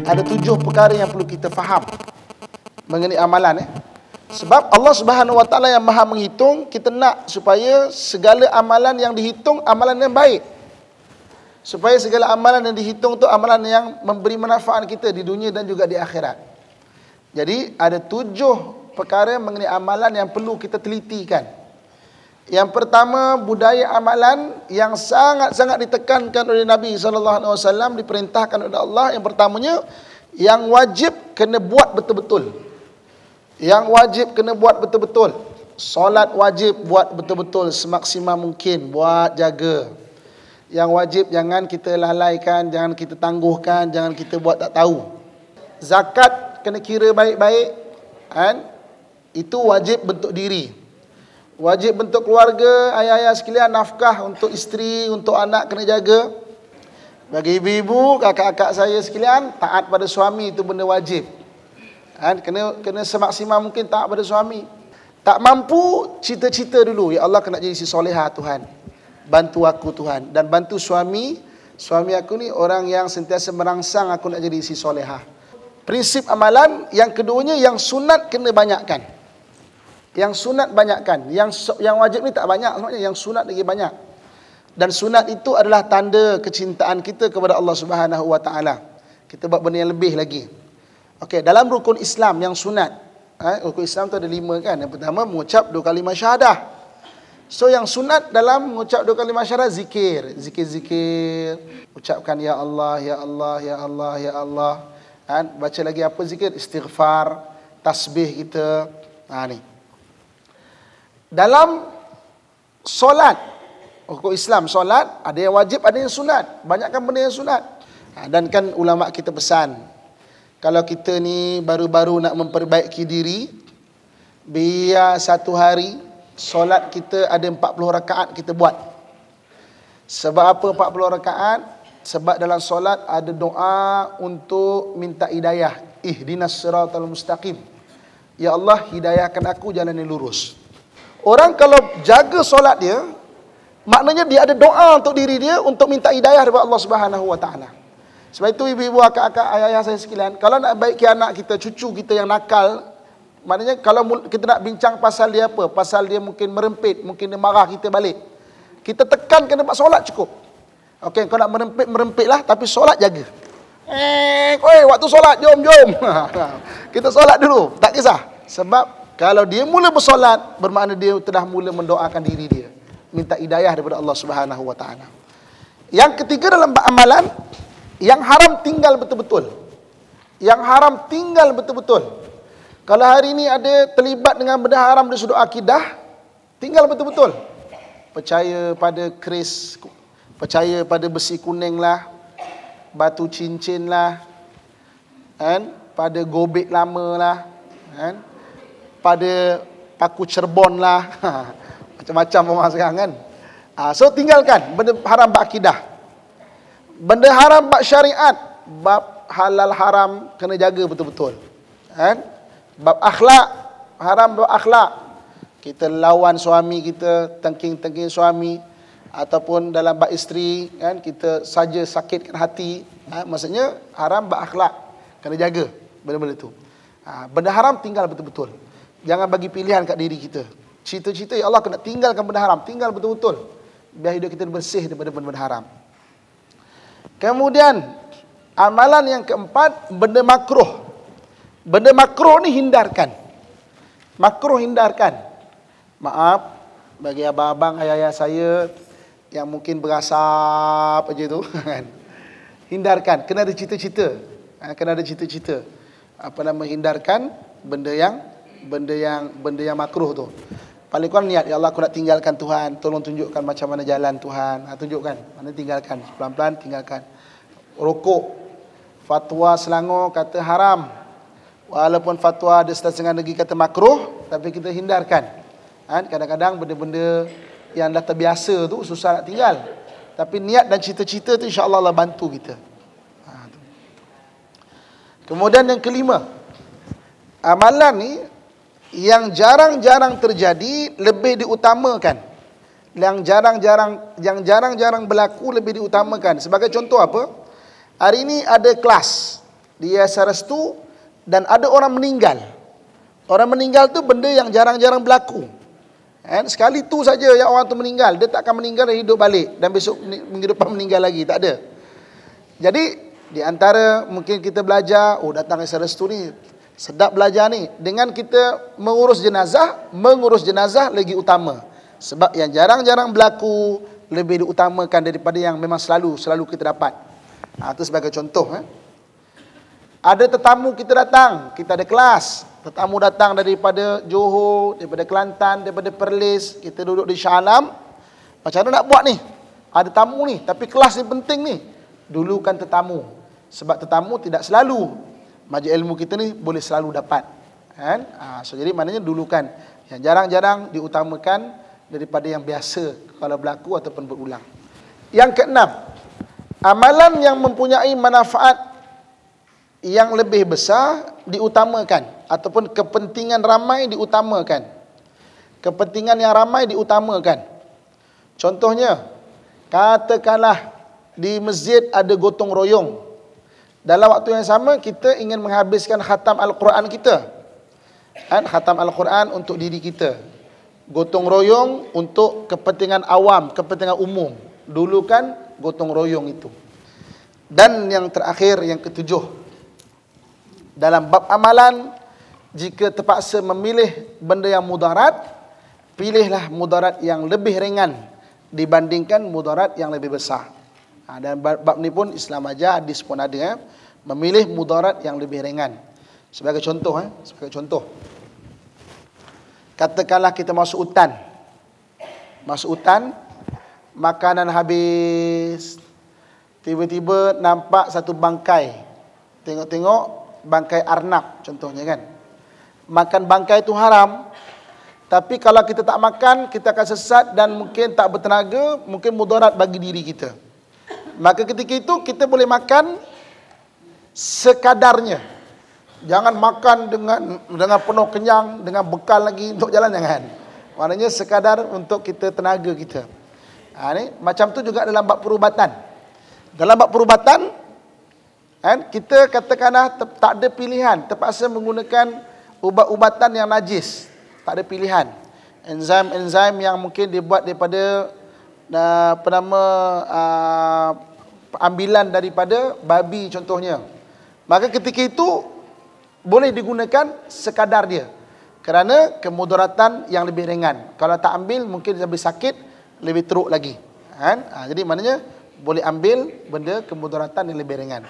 Ada 7 perkara yang perlu kita faham mengenai amalan. Sebab Allah Subhanahu Wa Taala yang Maha menghitung, kita nak supaya segala amalan yang dihitung amalan yang baik. Supaya segala amalan yang dihitung tu amalan yang memberi manfaat kita di dunia dan juga di akhirat. Jadi ada 7 perkara mengenai amalan yang perlu kita telitikan. Yang pertama, budaya amalan yang sangat-sangat ditekankan oleh Nabi SAW, diperintahkan oleh Allah. Yang pertamanya, yang wajib kena buat betul-betul. Yang wajib kena buat betul-betul. Solat wajib buat betul-betul semaksimal mungkin, buat jaga. Yang wajib jangan kita lalaikan, jangan kita tangguhkan, jangan kita buat tak tahu. Zakat kena kira baik-baik, kan? Itu wajib bentuk diri. Wajib bentuk keluarga, ayah-ayah sekalian, nafkah untuk isteri, untuk anak kena jaga. Bagi ibu-ibu, kakak-kakak saya sekalian, taat pada suami itu benda wajib. Kan, kena semaksimal mungkin taat pada suami. Tak mampu, cita-cita dulu, ya Allah kena jadi si soleha Tuhan. Bantu aku Tuhan, dan bantu suami aku ni orang yang sentiasa merangsang aku nak jadi si soleha. Prinsip amalan yang keduanya, yang sunat kena banyakkan. Yang sunat banyakkan. Yang wajib ni tak banyak, sebenarnya yang sunat lagi banyak. Dan sunat itu adalah tanda kecintaan kita kepada Allah Subhanahu Wa Taala. Kita buat benda yang lebih lagi. Okey, dalam rukun Islam yang sunat, rukun Islam tu ada 5 kan. Yang pertama, mengucap 2 kalimah syahadah. So yang sunat dalam mengucap 2 kalimah syahadah, zikir. Ucapkan ya Allah, ya Allah, ya Allah, ya Allah. Baca lagi apa zikir? Istighfar, tasbih kita. Ni. Dalam solat, rukun Islam solat, ada yang wajib, ada yang sunat. Banyakkan benda yang sunat. Dan kan ulama kita pesan, kalau kita ni baru-baru nak memperbaiki diri, biar satu hari solat kita ada 40 rakaat kita buat. Sebab apa 40 rakaat? Sebab dalam solat ada doa untuk minta hidayah. Ihdinas siratal mustaqim. Ya Allah, hidayahkan aku jalan yang lurus. Orang kalau jaga solat dia, maknanya dia ada doa untuk diri dia untuk minta hidayah daripada Allah Subhanahu Wa Taala. Sebab itu ibu-ibu, akak-akak, ayah-ayah saya sekalian, kalau nak baiki anak kita, cucu kita yang nakal, maknanya kalau kita nak bincang pasal dia apa, pasal dia mungkin merempit, mungkin dia marah kita balik, kita tekan kena buat solat cukup. Okey, kau nak merempit lah, tapi solat jaga. Waktu solat, jom. Kita solat dulu, tak kisah. Sebab kalau dia mula bersolat, bermakna dia telah mula mendoakan diri dia, minta hidayah daripada Allah Subhanahu Wa Taala. Yang ketiga dalam amalan, yang haram tinggal betul-betul. Yang haram tinggal betul-betul. Kalau hari ini ada terlibat dengan benda haram dari sudut akidah, tinggal betul-betul. Percaya pada keris, percaya pada besi kuning lah, batu cincin lah, kan? Pada gobek lama lah, kan? Pada paku cerbon lah. Macam-macam orang sekarang kan. So tinggalkan benda haram berakidah. Benda haram bab syariat, bab halal haram kena jaga betul-betul. Kan? Bab akhlak, haram bab akhlak. Kita lawan suami kita, tengking-tengking suami, ataupun dalam bab isteri, kan, kita saja sakitkan hati. Maksudnya haram bab akhlak, kena jaga benda-benda tu. Benda haram tinggal betul-betul. Jangan bagi pilihan kat diri kita. Cita-cita ya Allah kena tinggalkan benda haram, tinggal betul-betul. Biar hidup kita bersih daripada benda-benda haram. Kemudian amalan yang keempat, benda makruh. Benda makruh ni hindarkan. Makruh hindarkan. Maaf bagi abang-abang, ayah-ayah saya yang mungkin berasap aja tu. Hindarkan. Kena ada cita-cita. Kena ada cita-cita. Hindarkan benda yang makruh tu. Paling kurang niat, ya Allah aku nak tinggalkan Tuhan, tolong tunjukkan macam mana jalan Tuhan. Tunjukkan, mana tinggalkan, pelan-pelan tinggalkan. Rokok, fatwa Selangor kata haram. Walaupun fatwa ada setengah negeri kata makruh, tapi kita hindarkan. Kadang-kadang benda-benda yang dah terbiasa tu susah nak tinggal. Tapi niat dan cita-cita tu insya-Allah Allah bantu kita. Kemudian yang kelima, amalan ni yang jarang-jarang terjadi lebih diutamakan. Yang jarang-jarang berlaku lebih diutamakan. Sebagai contoh apa? Hari ini ada kelas. dia restu, dan ada orang meninggal. Orang meninggal tu benda yang jarang-jarang berlaku. Kan? Sekali tu saja yang orang tu meninggal, dia tak akan meninggal dan hidup balik, dan besok minggu depan meninggal lagi, tak ada. Jadi di antara mungkin kita belajar, oh datang ke restu ni sedap belajar ni. Dengan kita mengurus jenazah lagi utama. Sebab yang jarang-jarang berlaku lebih diutamakan daripada yang memang selalu kita dapat. Itu sebagai contoh. Ada tetamu kita datang, kita ada kelas. Tetamu datang daripada Johor, daripada Kelantan, daripada Perlis. Kita duduk di Shah Alam. Macam mana nak buat ni? Ada tamu ni, tapi kelas ni penting ni. Dulukan tetamu. Sebab tetamu tidak selalu majlis ilmu kita ni boleh selalu dapat. Kan? So jadi maknanya dulukan. Yang jarang-jarang diutamakan daripada yang biasa kalau berlaku ataupun berulang. Yang keenam, amalan yang mempunyai manfaat yang lebih besar diutamakan, ataupun kepentingan ramai diutamakan. Kepentingan yang ramai diutamakan. Contohnya, katakanlah di masjid ada gotong royong. Dalam waktu yang sama kita ingin menghabiskan khatam Al-Quran kita. Khatam Al-Quran untuk diri kita. Gotong royong untuk kepentingan awam, kepentingan umum. Dulukan gotong royong itu. Dan yang terakhir, yang ketujuh, dalam bab amalan, jika terpaksa memilih benda yang mudarat, pilihlah mudarat yang lebih ringan dibandingkan mudarat yang lebih besar. Dan bab ni pun Islam ajar, hadis pun ada. Memilih mudarat yang lebih ringan. Sebagai contoh, katakanlah kita masuk hutan. Makanan habis. Tiba-tiba nampak satu bangkai. Tengok-tengok, bangkai arnab contohnya kan. Makan bangkai itu haram. Tapi kalau kita tak makan, kita akan sesat dan mungkin tak bertenaga, mungkin mudarat bagi diri kita. Maka ketika itu kita boleh makan sekadarnya. Jangan makan dengan penuh kenyang, dengan bekal lagi untuk jalan, jangan. Maknanya sekadar untuk kita tenaga kita. Ni macam tu juga dalam bab perubatan. Dalam bab perubatan, kita katakanlah tak ada pilihan, terpaksa menggunakan ubat-ubatan yang najis. Tak ada pilihan. Enzim-enzim yang mungkin dibuat daripada ambilan daripada babi contohnya. Maka ketika itu boleh digunakan sekadar dia, kerana kemudaratan yang lebih ringan. Kalau tak ambil mungkin lebih sakit, lebih teruk lagi. Jadi maknanya boleh ambil benda kemudaratan yang lebih ringan.